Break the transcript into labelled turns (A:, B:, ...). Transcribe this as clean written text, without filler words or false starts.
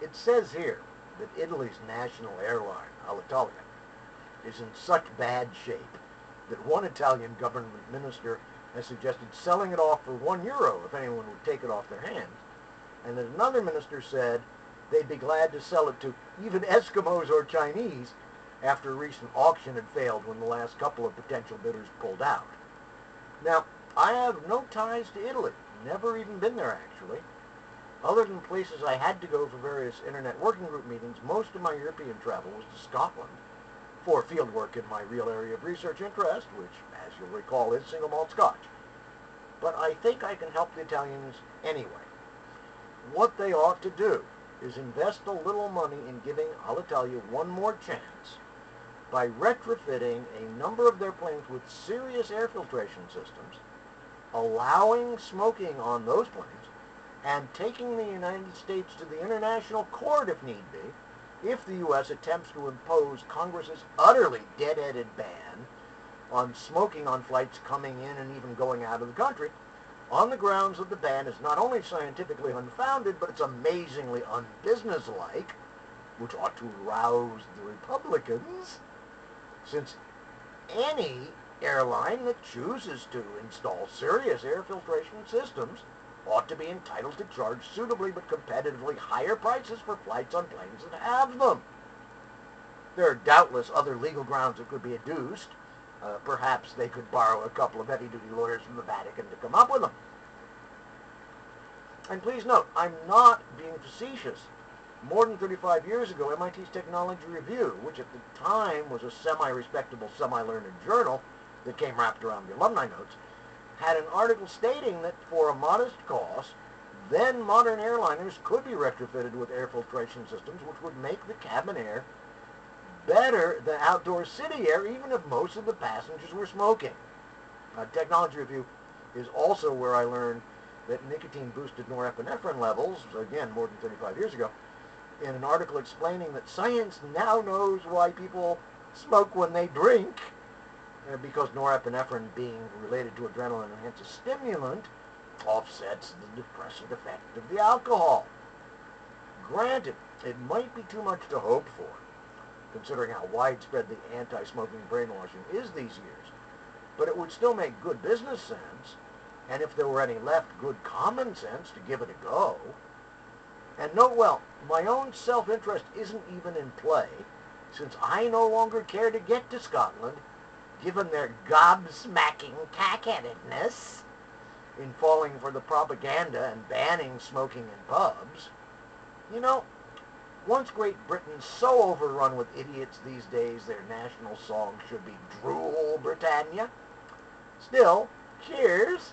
A: It says here that Italy's national airline, ALITALIA, is in such bad shape that one Italian government minister has suggested selling it off for €1 if anyone would take it off their hands, and that another minister said they'd be glad to sell it to even Eskimos or Chinese after a recent auction had failed when the last couple of potential bidders pulled out. Now, I have no ties to Italy, never even been there actually. Other than places I had to go for various internet working group meetings, most of my European travel was to Scotland for field work in my real area of research interest, which, as you'll recall, is single malt Scotch. But I think I can help the Italians anyway. What they ought to do is invest a little money in giving Alitalia one more chance by retrofitting a number of their planes with serious air filtration systems, allowing smoking on those planes, and taking the United States to the international court if need be, if the U.S. attempts to impose Congress's utterly dead-headed ban on smoking on flights coming in and even going out of the country, on the grounds that the ban is not only scientifically unfounded, but it's amazingly unbusinesslike, which ought to rouse the Republicans, since any airline that chooses to install serious air filtration systems ought to be entitled to charge suitably but competitively higher prices for flights on planes that have them. There are doubtless other legal grounds that could be adduced. Perhaps they could borrow a couple of heavy-duty lawyers from the Vatican to come up with them. And please note, I'm not being facetious. More than 35 years ago, MIT's Technology Review, which at the time was a semi-respectable, semi-learned journal that came wrapped around the alumni notes, had an article stating that for a modest cost, then modern airliners could be retrofitted with air filtration systems which would make the cabin air better than outdoor city air, even if most of the passengers were smoking. Technology Review is also where I learned that nicotine boosted norepinephrine levels, again more than 35 years ago, in an article explaining that science now knows why people smoke when they drink, because norepinephrine, being related to adrenaline and hence a stimulant, offsets the depressant effect of the alcohol. Granted, it might be too much to hope for, considering how widespread the anti-smoking brainwashing is these years, but it would still make good business sense, and if there were any left, good common sense to give it a go. And note well, my own self-interest isn't even in play, since I no longer care to get to Scotland, given their gobsmacking cack-headedness in falling for the propaganda and banning smoking in pubs. You know, once Great Britain's so overrun with idiots these days, their national song should be Drool Britannia. Still, cheers!